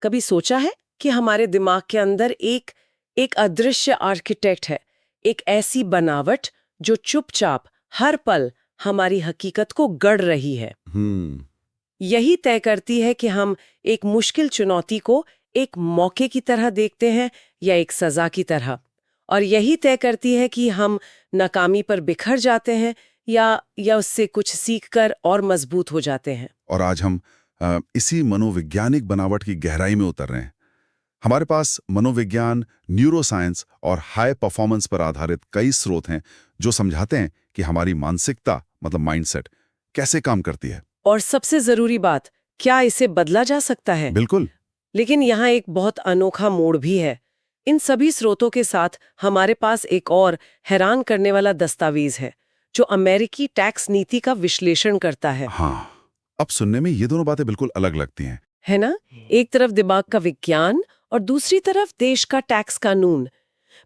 कभी सोचा है कि हमारे दिमाग के अंदर एक एक अदृश्य आर्किटेक्ट है, एक ऐसी बनावट जो चुपचाप हर पल हमारी हकीकत को गढ़ रही है। यही तय करती है कि हम एक मुश्किल चुनौती को एक मौके की तरह देखते हैं या एक सजा की तरह, और यही तय करती है कि हम नाकामी पर बिखर जाते हैं या उससे कुछ सीखकर और मजबूत हो जाते हैं। और आज हम इसी मनोवैज्ञानिक बनावट की गहराई में उतर रहे हैं। हमारे पास मनोविज्ञान, न्यूरोसाइंस और हाई परफॉर्मेंस पर आधारित कई स्रोत हैं जो समझाते हैं कि हमारी मानसिकता मतलब माइंडसेट कैसे काम करती है। और सबसे जरूरी बात, क्या इसे बदला जा सकता है? बिल्कुल। लेकिन यहाँ एक बहुत अनोखा मोड़ भी है। इन सभी स्रोतों के साथ हमारे पास एक और हैरान करने वाला दस्तावेज है जो अमेरिकी टैक्स नीति का विश्लेषण करता है। हाँ, अब सुनने में ये दोनों बातें बिल्कुल अलग लगती हैं। है ना? एक तरफ दिमाग का विज्ञान और दूसरी तरफ देश का टैक्स कानून।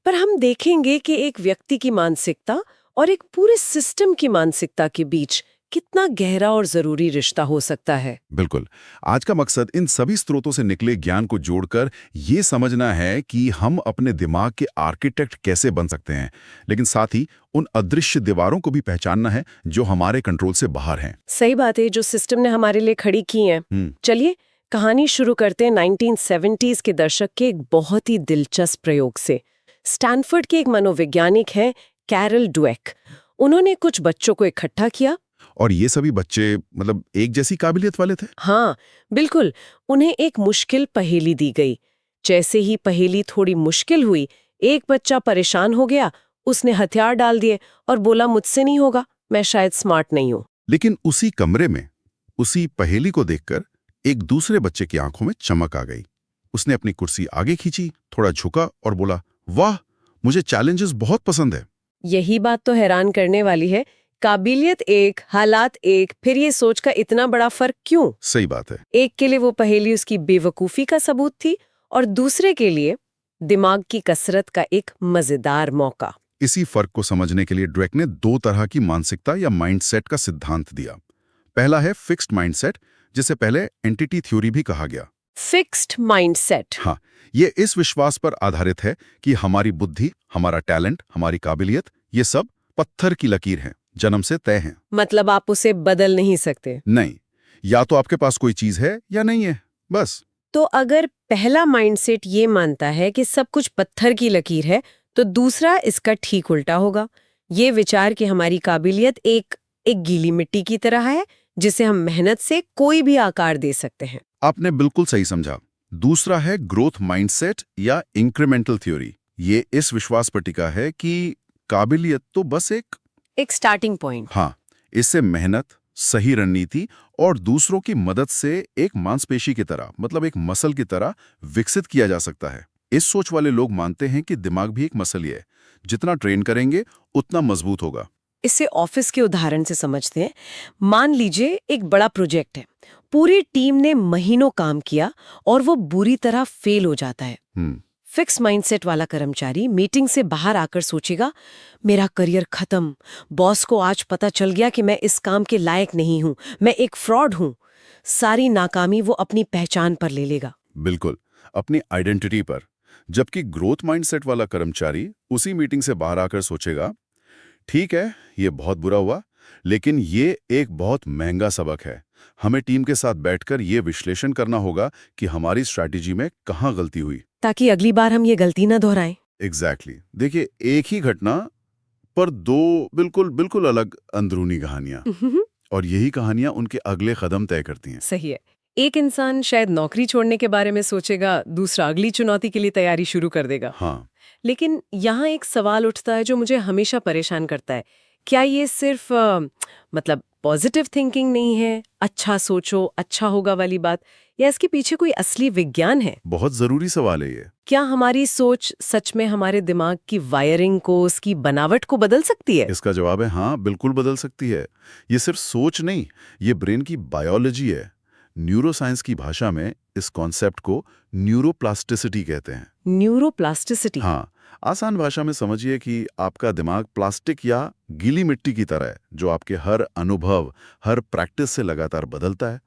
पर हम देखेंगे कि एक व्यक्ति की मानसिकता और एक पूरे सिस्टम की मानसिकता के बीच कितना गहरा और जरूरी रिश्ता हो सकता है। बिल्कुल। आज का मकसद इन सभी स्रोतों से निकले ज्ञान को जोड़कर ये समझना है कि हम अपने दिमाग के आर्किटेक्ट कैसे बन सकते हैं, लेकिन साथ ही उन अदृश्य दीवारों को भी पहचानना है जो हमारे कंट्रोल से बाहर हैं। सही बात है, जो सिस्टम ने हमारे लिए खड़ी की हैं। चलिए कहानी शुरू करते हैं 1970s के दशक के एक बहुत ही दिलचस्प प्रयोग से। स्टैनफोर्ड के एक मनोवैज्ञानिक हैं कैरल ड्वेक। उन्होंने कुछ बच्चों को इकट्ठा किया। और ये सभी बच्चे मतलब एक जैसी काबिलियत वाले थे? हाँ, बिल्कुल। उन्हें एक मुश्किल पहेली दी गई। जैसे ही पहेली थोड़ी मुश्किल हुई, एक बच्चा परेशान हो गया, उसने हथियार डाल दिए और बोला मुझसे नहीं होगा, मैं शायद स्मार्ट नहीं हूँ। लेकिन उसी कमरे में उसी पहेली को देखकर एक दूसरे बच्चे की आंखों में चमक आ गई। उसने अपनी कुर्सी आगे खींची, थोड़ा झुका और बोला, वाह, मुझे चैलेंजेस बहुत पसंद है। यही बात तो हैरान करने वाली है। काबिलियत एक, हालात एक, फिर ये सोच का इतना बड़ा फर्क क्यों? सही बात है। एक के लिए वो पहेली उसकी बेवकूफी का सबूत थी और दूसरे के लिए दिमाग की कसरत का एक मजेदार मौका। इसी फर्क को समझने के लिए ड्वेक ने दो तरह की मानसिकता या माइंडसेट का सिद्धांत दिया। पहला है फिक्स्ड माइंडसेट, जिसे पहले एंटिटी थ्योरी भी कहा गया। Fixed mindset. हाँ, ये इस विश्वास पर आधारित है कि हमारी बुद्धि, हमारा टैलेंट, हमारी काबिलियत, ये सब पत्थर की लकीर हैं, जन्म से तय हैं। मतलब आप उसे बदल नहीं सकते? नहीं, या तो आपके पास कोई चीज है या नहीं है, बस। तो अगर पहला माइंडसेट ये मानता है कि सब कुछ पत्थर की लकीर है, तो दूसरा इसका ठीक उल्टा होगा। ये विचार कि हमारी काबिलियत एक गीली मिट्टी की तरह है जिसे हम मेहनत से कोई भी आकार दे सकते हैं। आपने बिल्कुल सही समझा। दूसरा है ग्रोथ माइंडसेट या इंक्रीमेंटल थ्योरी। ये इस विश्वास पर टिका है कि काबिलियत तो बस एक स्टार्टिंग पॉइंट। हाँ, इससे मेहनत, सही रणनीति और दूसरों की मदद से एक मांसपेशी की तरह मतलब एक मसल की तरह विकसित किया जा सकता है। इस सोच वाले लोग मानते हैं कि दिमाग भी एक मसल ही है, जितना ट्रेन करेंगे उतना मजबूत होगा। इसे ऑफिस के उदाहरण से समझते हैं। मान लीजिए एक बड़ा प्रोजेक्ट है, पूरी टीम ने महीनों काम किया और वो बुरी तरह फेल हो जाता है। फिक्स माइंडसेट वाला कर्मचारी मीटिंग से बाहर आकर सोचेगा, मेरा करियर खत्म, बॉस को आज पता चल गया कि मैं इस काम के लायक नहीं हूं, मैं एक फ्रॉड हूं। सारी नाकामी वो अपनी पहचान पर ले लेगा। बिल्कुल, अपनी आइडेंटिटी पर। जबकि ग्रोथ माइंडसेट वाला कर्मचारी उसी मीटिंग से बाहर आकर सोचेगा, ठीक है, ये बहुत बुरा हुआ, लेकिन ये एक बहुत महंगा सबक है। हमें टीम के साथ बैठकर ये विश्लेषण करना होगा कि हमारी स्ट्रैटेजी में कहाँ गलती हुई, ताकि अगली बार हम ये गलती ना दोहराएं। एग्जैक्टली। देखिए, एक ही घटना पर दो बिल्कुल बिल्कुल अलग अंदरूनी कहानियां, और यही कहानियां उनके अगले कदम तय करती हैं। सही है। एक इंसान शायद नौकरी छोड़ने के बारे में सोचेगा, दूसरा अगली चुनौती के लिए तैयारी शुरू कर देगा। हाँ, लेकिन यहाँ एक सवाल उठता है जो मुझे हमेशा परेशान करता है। क्या ये सिर्फ मतलब पॉजिटिव थिंकिंग नहीं है, अच्छा सोचो अच्छा होगा वाली बात, या इसके पीछे कोई असली विज्ञान है? बहुत जरूरी सवाल है ये। क्या हमारी सोच सच में हमारे दिमाग की वायरिंग को, उसकी बनावट को बदल सकती है? इसका जवाब है हाँ, बिल्कुल बदल सकती है। ये सिर्फ सोच नहीं, ये ब्रेन की बायोलॉजी है। न्यूरोसाइंस की भाषा में इस कॉन्सेप्ट को न्यूरोप्लास्टिसिटी कहते हैं। न्यूरोप्लास्टिसिटी? हाँ, आसान भाषा में समझिए कि आपका दिमाग प्लास्टिक या गीली मिट्टी की तरह है, जो आपके हर अनुभव, हर प्रैक्टिस से लगातार बदलता है।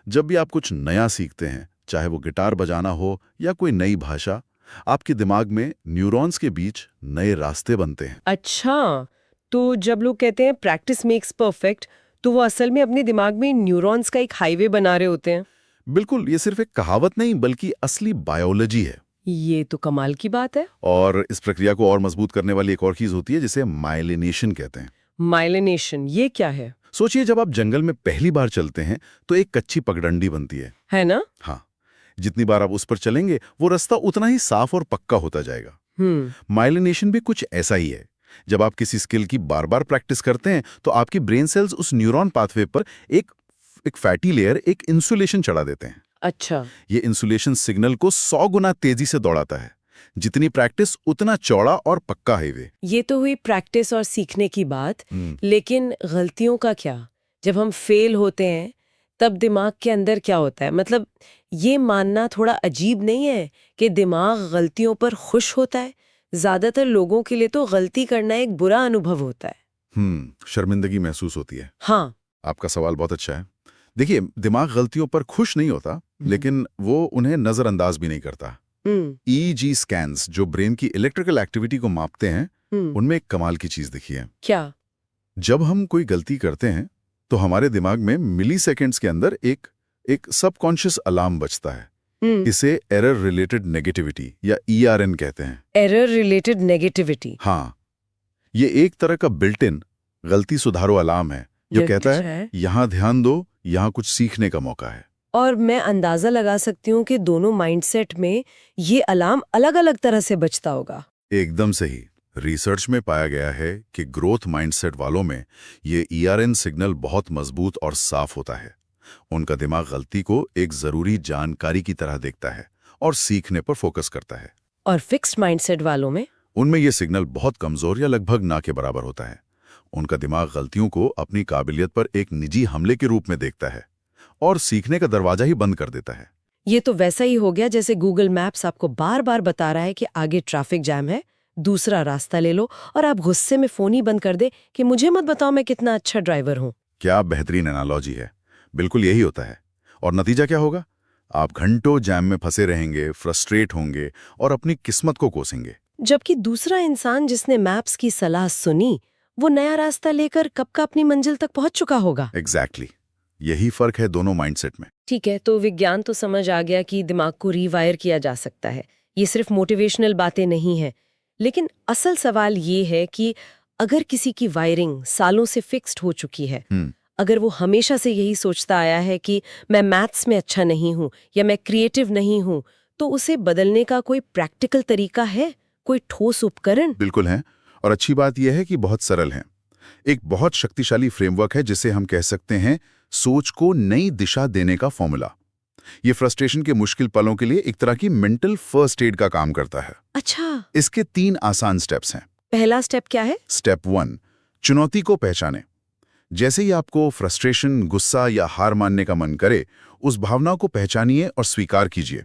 जब भी आप कुछ नया सीखते हैं, चाहे वो गिटार बजाना हो या कोई नई भाषा, आपके दिमाग में न्यूरॉन्स के बीच नए रास्ते बनते हैं। अच्छा, तो जब लोग कहते हैं प्रैक्टिस मेक्स परफेक्ट, तो वो असल में अपने दिमाग में न्यूरॉन्स का एक हाईवे बना रहे होते हैं। बिल्कुल, ये सिर्फ एक कहावत नहीं बल्कि असली बायोलॉजी है। ये तो कमाल की बात है। और इस प्रक्रिया को और मजबूत करने वाली एक और चीज होती है जिसे माइलिनेशन कहते हैं। माइलिनेशन, ये क्या है? सोचिए, जब आप जंगल में पहली बार चलते हैं तो एक कच्ची पगडंडी बनती है ना? हाँ, जितनी बार आप उस पर चलेंगे वो रास्ता उतना ही साफ और पक्का होता जाएगा। माइलिनेशन भी कुछ ऐसा ही है। जब आप किसी स्किल की बार बार प्रैक्टिस करते हैं तो आपकी ब्रेन सेल्स उस न्यूरॉन पाथवे पर एक फैटी लेयर, एक इंसुलेशन चढ़ा देते हैं। अच्छा। ये इंसुलेशन सिग्नल को 100 गुना तेजी से दौड़ाता है। जितनी प्रैक्टिस उतना चौड़ा और पक्का हाईवे। ये तो हुई प्रैक्टिस और सीखने की बात, लेकिन गलतियों का क्या? जब हम फेल होते हैं तब दिमाग के अंदर क्या होता है? मतलब ये मानना थोड़ा अजीब नहीं है कि दिमाग गलतियों पर खुश होता है? ज्यादातर लोगों के लिए तो गलती करना एक बुरा अनुभव होता है। शर्मिंदगी महसूस होती है। हाँ। आपका सवाल बहुत अच्छा है। देखिए, दिमाग गलतियों पर खुश नहीं होता, लेकिन वो उन्हें नजरअंदाज भी नहीं करता। EEG स्कैन्स जो ब्रेन की इलेक्ट्रिकल एक्टिविटी को मापते हैं, उनमें एक कमाल की चीज दिखी है। क्या? जब हम कोई गलती करते हैं तो हमारे दिमाग में मिली सेकेंड्स के अंदर एक सबकॉन्शियस अलार्म बजता है। इसे एरर रिलेटेड नेगेटिविटी या ERN कहते हैं। Error related negativity? हाँ, ये एक तरह का बिल्ट इन गलती सुधारो अलार्म है जो कहता है यहाँ ध्यान दो, यहाँ कुछ सीखने का मौका है। और मैं अंदाजा लगा सकती हूँ कि दोनों माइंडसेट में ये अलार्म अलग-अलग तरह से बजता होगा। एकदम सही। रिसर्च में पाया गया है कि ग्रोथ माइंडसेट वालों में ये ERN सिग्नल बहुत मजबूत और साफ होता है। उनका दिमाग गलती को एक जरूरी जानकारी की तरह देखता है और सीखने पर फोकस करता है। और फिक्स्ड माइंडसेट वालों में? उनमें ये सिग्नल बहुत कमजोर या लगभग ना के बराबर होता है। उनका दिमाग गलतियों को अपनी काबिलियत पर एक निजी हमले के रूप में देखता है और सीखने का दरवाजा ही बंद कर देता है। ये तो वैसा ही हो गया जैसे गूगल मैप्स आपको बार बार बता रहा है कि आगे ट्रैफिक जैम है, दूसरा रास्ता ले लो, और आप गुस्से में फोन ही बंद कर दे कि मुझे मत बताओ मैं कितना अच्छा ड्राइवर हूँ। क्या बेहतरीन एनालॉजी है। बिल्कुल यही होता है। और नतीजा क्या होगा? आप घंटों जैम में फंसे रहेंगे, फ्रस्ट्रेट होंगे और अपनी किस्मत को कोसेंगे। जबकि दूसरा इंसान जिसने मैप्स की सलाह सुनी, वो नया रास्ता लेकर कब का अपनी मंजिल तक पहुंच चुका होगा। एग्जैक्टली। यही फर्क है दोनों माइंडसेट में। ठीक है, तो विज्ञान तो समझ आ गया कि दिमाग को रीवायर किया जा सकता है। ये सिर्फ मोटिवेशनल बातें नहीं है। लेकिन असल सवाल ये है कि अगर किसी की वायरिंग सालों से फिक्स्ड हो चुकी है, अगर वो हमेशा से यही सोचता आया है कि मैं मैथ्स में अच्छा नहीं हूँ या मैं क्रिएटिव नहीं हूँ, तो उसे बदलने का कोई प्रैक्टिकल तरीका है, कोई ठोस उपकरण? बिल्कुल है। और अच्छी बात यह है कि बहुत सरल है। एक बहुत शक्तिशाली फ्रेमवर्क है जिसे हम कह सकते हैं सोच को नई दिशा देने का फॉर्मूला। ये फ्रस्ट्रेशन के मुश्किल पलों के लिए एक तरह की मेंटल फर्स्ट एड का काम करता है। अच्छा। इसके 3 आसान स्टेप्स हैं। पहला स्टेप क्या है? स्टेप 1, चुनौती को पहचानें। जैसे ही आपको फ्रस्ट्रेशन, गुस्सा या हार मानने का मन करे, उस भावना को पहचानिए और स्वीकार कीजिए।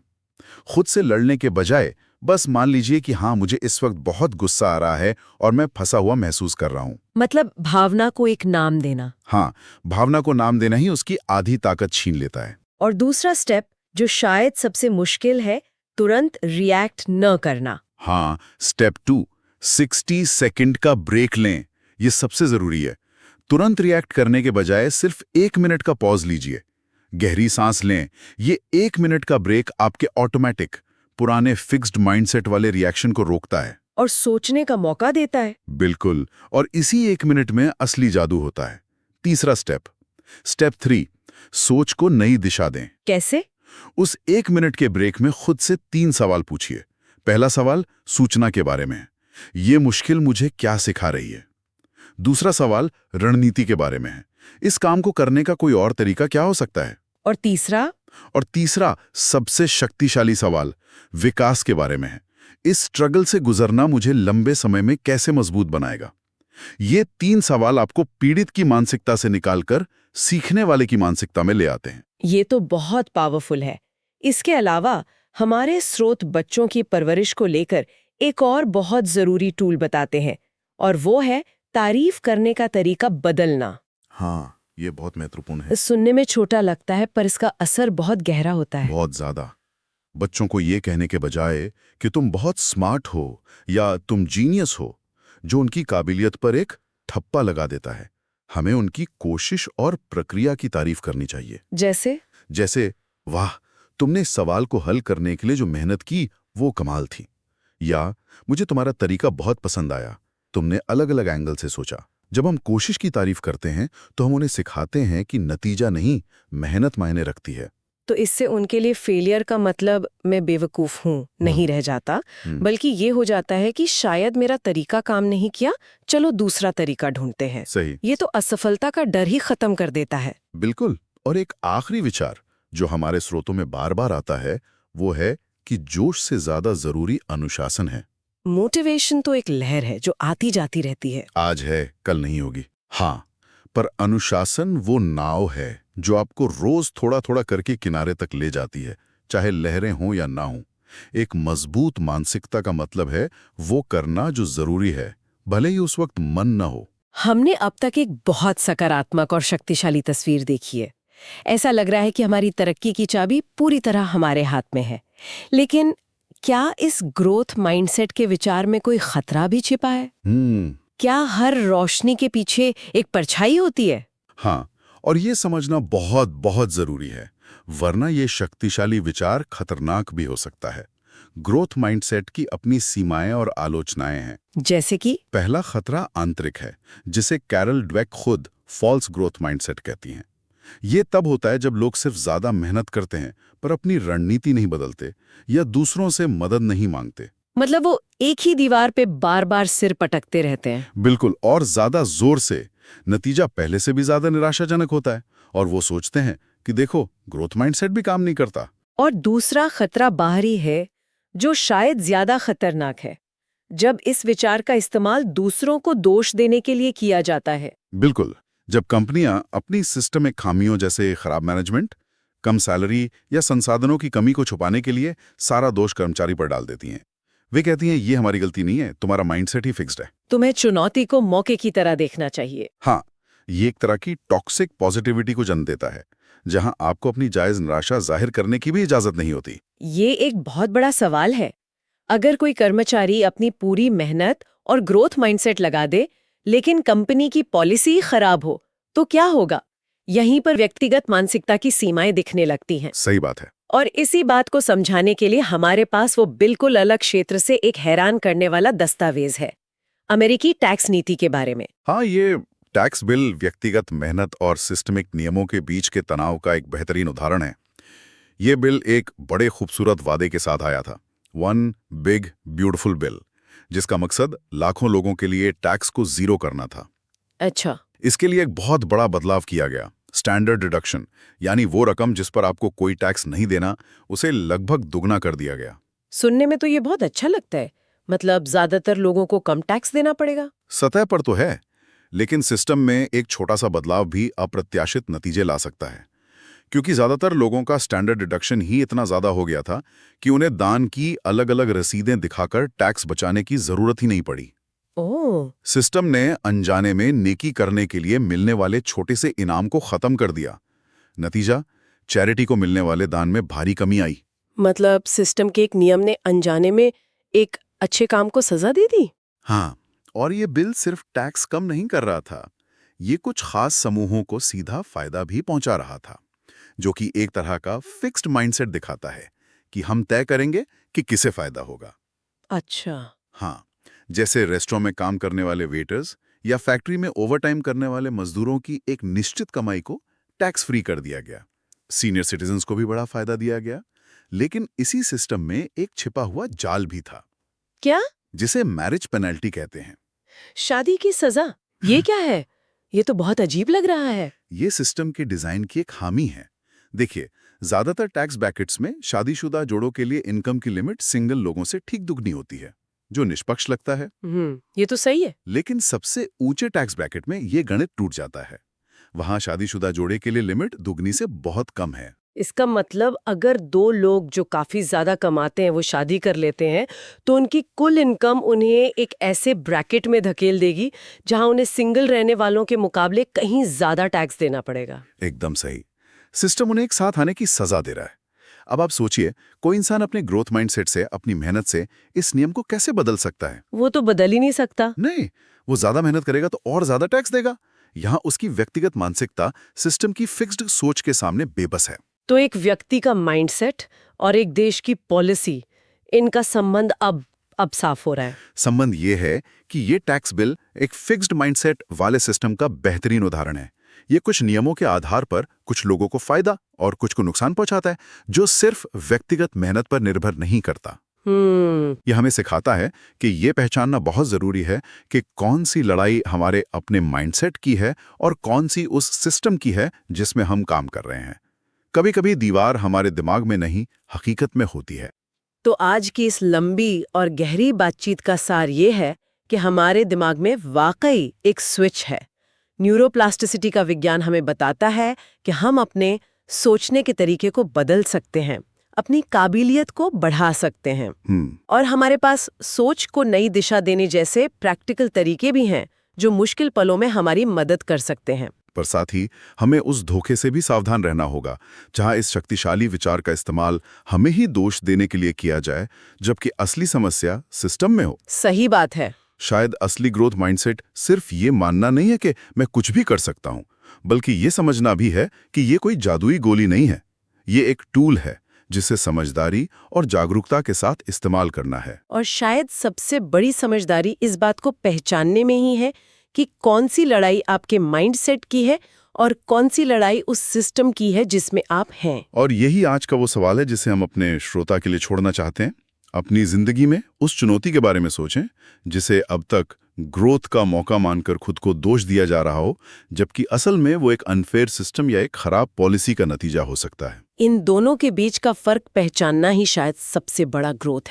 खुद से लड़ने के बजाय बस मान लीजिए कि हाँ, मुझे इस वक्त बहुत गुस्सा आ रहा है और मैं फंसा हुआ महसूस कर रहा हूं। मतलब भावना को एक नाम देना। हाँ, भावना को नाम देना ही उसकी आधी ताकत छीन लेता है। और दूसरा स्टेप, जो शायद सबसे मुश्किल है, तुरंत रिएक्ट न करना। हाँ, स्टेप 2, 60 सेकंड का ब्रेक लें। ये सबसे जरूरी है। तुरंत रिएक्ट करने के बजाय सिर्फ 1 मिनट का पॉज लीजिए, गहरी सांस लें। ये 1 मिनट का ब्रेक आपके ऑटोमेटिक पुराने फिक्स्ड माइंडसेट वाले रिएक्शन को रोकता है और सोचने का मौका देता है। बिल्कुल। और इसी 1 मिनट में असली जादू होता है। तीसरा स्टेप, स्टेप 3, सोच को नई दिशा दें। कैसे? उस 1 मिनट के ब्रेक में खुद से 3 सवाल पूछिए। पहला सवाल सूचना के बारे में, ये मुश्किल मुझे क्या सिखा रही है। दूसरा सवाल रणनीति के बारे में है, इस काम को करने का कोई और तरीका क्या हो सकता है। और तीसरा सबसे शक्तिशाली सवाल विकास के बारे में है, इस स्ट्रगल से गुजरना मुझे लंबे समय में कैसे मजबूत बनाएगा। ये 3 सवाल आपको पीड़ित की मानसिकता से निकालकर सीखने वाले की मानसिकता में ले आते हैं। ये तो बहुत पावरफुल है। इसके अलावा हमारे स्रोत बच्चों की परवरिश को लेकर एक और बहुत जरूरी टूल बताते हैं, और वो है तारीफ करने का तरीका बदलना। हाँ, ये बहुत महत्वपूर्ण है। सुनने में छोटा लगता है पर इसका असर बहुत गहरा होता है। बहुत ज्यादा। बच्चों को ये कहने के बजाय कि तुम बहुत स्मार्ट हो या तुम जीनियस हो, जो उनकी काबिलियत पर एक ठप्पा लगा देता है, हमें उनकी कोशिश और प्रक्रिया की तारीफ करनी चाहिए। जैसे वाह, तुमने इस सवाल को हल करने के लिए जो मेहनत की वो कमाल थी, या मुझे तुम्हारा तरीका बहुत पसंद आया, तुमने अलग अलग एंगल से सोचा। जब हम कोशिश की तारीफ करते हैं तो हम उन्हें सिखाते हैं कि नतीजा नहीं, मेहनत मायने रखती है। तो इससे उनके लिए फेलियर का मतलब मैं बेवकूफ हूँ नहीं रह जाता, बल्कि ये हो जाता है कि शायद मेरा तरीका काम नहीं किया, चलो दूसरा तरीका ढूंढते हैं। सही। ये तो असफलता का डर ही खत्म कर देता है। बिल्कुल। और एक आखिरी विचार जो हमारे स्रोतों में बार बार आता है वो है कि जोश से ज्यादा जरूरी अनुशासन है। मोटिवेशन तो एक लहर है जो आती जाती रहती है, आज है कल नहीं होगी। हाँ, पर अनुशासन वो नाव है जो आपको रोज थोड़ा थोड़ा करके किनारे तक ले जाती है, चाहे लहरें हों या ना हों। एक मजबूत मानसिकता का मतलब है वो करना जो जरूरी है, भले ही उस वक्त मन न हो। हमने अब तक एक बहुत सकारात्मक और शक्तिशाली तस्वीर देखी है। ऐसा लग रहा है कि हमारी तरक्की की चाबी पूरी तरह हमारे हाथ में है। लेकिन क्या इस ग्रोथ माइंडसेट के विचार में कोई खतरा भी छिपा है? क्या हर रोशनी के पीछे एक परछाई होती है? हाँ, और ये समझना बहुत बहुत जरूरी है, वरना ये शक्तिशाली विचार खतरनाक भी हो सकता है। ग्रोथ माइंडसेट की अपनी सीमाएं और आलोचनाएं हैं। जैसे कि पहला खतरा आंतरिक है, जिसे कैरल ड्वेक खुद फॉल्स ग्रोथ माइंडसेट कहती हैं। ये तब होता है जब लोग सिर्फ ज्यादा मेहनत करते हैं पर अपनी रणनीति नहीं बदलते या दूसरों से मदद नहीं मांगते। मतलब वो एक ही दीवार पे बार बार सिर पटकते रहते हैं। बिल्कुल, और ज्यादा जोर से। नतीजा पहले से भी ज्यादा निराशाजनक होता है और वो सोचते हैं कि देखो, ग्रोथ माइंडसेट भी काम नहीं करता। और दूसरा खतरा बाहरी है, जो शायद ज्यादा खतरनाक है, जब इस विचार का इस्तेमाल दूसरों को दोष देने के लिए किया जाता है। बिल्कुल, जब कंपनियां अपनी सिस्टमिक खामियों जैसे खराब मैनेजमेंट, कम सैलरी या संसाधनों की कमी को छुपाने के लिए सारा दोष कर्मचारी पर डाल देती हैं। वे कहती हैं ये हमारी गलती नहीं है, तुम्हारा माइंडसेट ही फिक्स्ड है। तुम्हें चुनौती को मौके की तरह देखना चाहिए। हाँ, ये एक तरह की टॉक्सिक पॉजिटिविटी को जन्म देता है, जहां आपको अपनी जायज निराशा जाहिर करने की भी इजाजत नहीं होती। ये एक बहुत बड़ा सवाल है। अगर कोई कर्मचारी अपनी पूरी मेहनत और ग्रोथ माइंडसेट लगा दे, लेकिन कंपनी की पॉलिसी खराब हो, तो क्या होगा? यहीं पर व्यक्तिगत मानसिकता की सीमाएं दिखने लगती हैं। सही बात है। और इसी बात को समझाने के लिए हमारे पास वो बिल्कुल अलग क्षेत्र से एक हैरान करने वाला दस्तावेज है, अमेरिकी टैक्स नीति के बारे में। हाँ, ये टैक्स बिल व्यक्तिगत मेहनत और सिस्टमिक नियमों के बीच के तनाव का एक बेहतरीन उदाहरण है। ये बिल एक बड़े खूबसूरत वादे के साथ आया था, वन बिग ब्यूटीफुल बिल, जिसका मकसद लाखों लोगों के लिए टैक्स को जीरो करना था। अच्छा। इसके लिए एक बहुत बड़ा बदलाव किया गया, स्टैंडर्ड डिडक्शन, यानी वो रकम जिस पर आपको कोई टैक्स नहीं देना, उसे लगभग दुगना कर दिया गया। सुनने में तो ये बहुत अच्छा लगता है, मतलब ज्यादातर लोगों को कम टैक्स देना पड़ेगा। सतह पर तो है, लेकिन सिस्टम में एक छोटा सा बदलाव भी अप्रत्याशित नतीजे ला सकता है, क्योंकि ज्यादातर लोगों का स्टैंडर्ड डिडक्शन ही इतना ज्यादा हो गया था कि उन्हें दान की अलग अलग रसीदें दिखाकर टैक्स बचाने की जरूरत ही नहीं पड़ी। ओह। सिस्टम ने अनजाने में नेकी करने के लिए मिलने वाले छोटे से इनाम को खत्म कर दिया। नतीजा, चैरिटी को मिलने वाले दान में भारी कमी आई। मतलब सिस्टम के एक नियम ने अनजाने में एक अच्छे काम को सजा दे दी। हाँ, और ये बिल सिर्फ टैक्स कम नहीं कर रहा था, ये कुछ खास समूहों को सीधा फायदा भी पहुंचा रहा था, जो कि एक तरह का फिक्स्ड माइंडसेट दिखाता है कि हम तय करेंगे कि किसे फायदा होगा। अच्छा। हाँ, जैसे रेस्टोरेंट में काम करने वाले वेटर्स या फैक्ट्री में ओवरटाइम करने वाले मजदूरों की एक निश्चित कमाई को टैक्स फ्री कर दिया गया। सीनियर सिटीजन्स को भी बड़ा फायदा दिया गया। लेकिन इसी सिस्टम में एक छिपा हुआ जाल भी था। क्या? जिसे मैरिज पेनल्टी कहते हैं। शादी की सजा? ये क्या है? ये तो बहुत अजीब लग रहा है। ये सिस्टम के डिजाइन की एक खामी है। देखिए, ज्यादातर टैक्स ब्रैकेट्स में शादीशुदा जोड़ों के लिए इनकम की लिमिट सिंगल लोगों से ठीक दुगनी होती है, जो निष्पक्ष लगता है। ये तो सही है। लेकिन सबसे ऊंचे टैक्स ब्रैकेट में ये गणित टूट जाता है। वहां शादीशुदा जोड़े के लिए लिमिट दुगनी से बहुत कम है। इसका मतलब अगर दो लोग जो काफी ज्यादा कमाते हैं वो शादी कर लेते हैं तो उनकी कुल इनकम उन्हें एक ऐसे ब्रैकेट में धकेल देगी जहां उन्हें सिंगल रहने वालों के मुकाबले कहीं ज्यादा टैक्स देना पड़ेगा। एकदम सही। सिस्टम उन्हें एक साथ आने की सजा दे रहा है। अब आप सोचिए, कोई इंसान अपने ग्रोथ माइंडसेट से, अपनी मेहनत से इस नियम को कैसे बदल सकता है? वो तो बदल ही नहीं सकता। नहीं, वो ज्यादा मेहनत करेगा तो और ज्यादा टैक्स देगा। यहाँ उसकी व्यक्तिगत मानसिकता सिस्टम की फिक्स्ड सोच के सामने बेबस है। तो एक व्यक्ति का माइंडसेट और एक देश की पॉलिसी, इनका संबंध अब साफ हो रहा है। संबंध ये है कि ये टैक्स बिल एक फिक्स्ड माइंडसेट वाले सिस्टम का बेहतरीन उदाहरण है। ये कुछ नियमों के आधार पर कुछ लोगों को फायदा और कुछ को नुकसान पहुंचाता है, जो सिर्फ व्यक्तिगत मेहनत पर निर्भर नहीं करता। यह हमें सिखाता है कि ये पहचानना बहुत जरूरी है कि कौन सी लड़ाई हमारे अपने माइंडसेट की है और कौन सी उस सिस्टम की है जिसमें हम काम कर रहे हैं। कभी कभी दीवार हमारे दिमाग में नहीं, हकीकत में होती है। तो आज की इस लंबी और गहरी बातचीत का सार ये है कि हमारे दिमाग में वाकई एक स्विच है। न्यूरोप्लास्टिसिटी का विज्ञान हमें बताता है कि हम अपने सोचने के तरीके को बदल सकते हैं, अपनी काबिलियत को बढ़ा सकते हैं और हमारे पास सोच को नई दिशा देने जैसे प्रैक्टिकल तरीके भी हैं जो मुश्किल पलों में हमारी मदद कर सकते हैं। पर साथ ही हमें उस धोखे से भी सावधान रहना होगा जहां इस शक्तिशाली विचार का इस्तेमाल हमें ही दोष देने के लिए किया जाए, जबकि असली समस्या सिस्टम में हो। सही बात है। शायद असली ग्रोथ माइंडसेट सिर्फ ये मानना नहीं है कि मैं कुछ भी कर सकता हूं, बल्कि ये समझना भी है कि ये कोई जादुई गोली नहीं है। ये एक टूल है जिसे समझदारी और जागरूकता के साथ इस्तेमाल करना है। और शायद सबसे बड़ी समझदारी इस बात को पहचानने में ही है कि कौन सी लड़ाई आपके माइंडसेट की है और कौन सी लड़ाई उस सिस्टम की है जिसमें आप हैं। और यही आज का वो सवाल है जिसे हम अपने श्रोता के लिए छोड़ना चाहते हैं। अपनी जिंदगी में उस चुनौती के बारे में सोचें जिसे अब तक ग्रोथ का मौका मानकर खुद को दोष दिया जा रहा हो, जबकि असल में वो एक अनफेयर सिस्टम या एक खराब पॉलिसी का नतीजा हो सकता है। इन दोनों के बीच का फर्क पहचानना ही शायद सबसे बड़ा ग्रोथ है।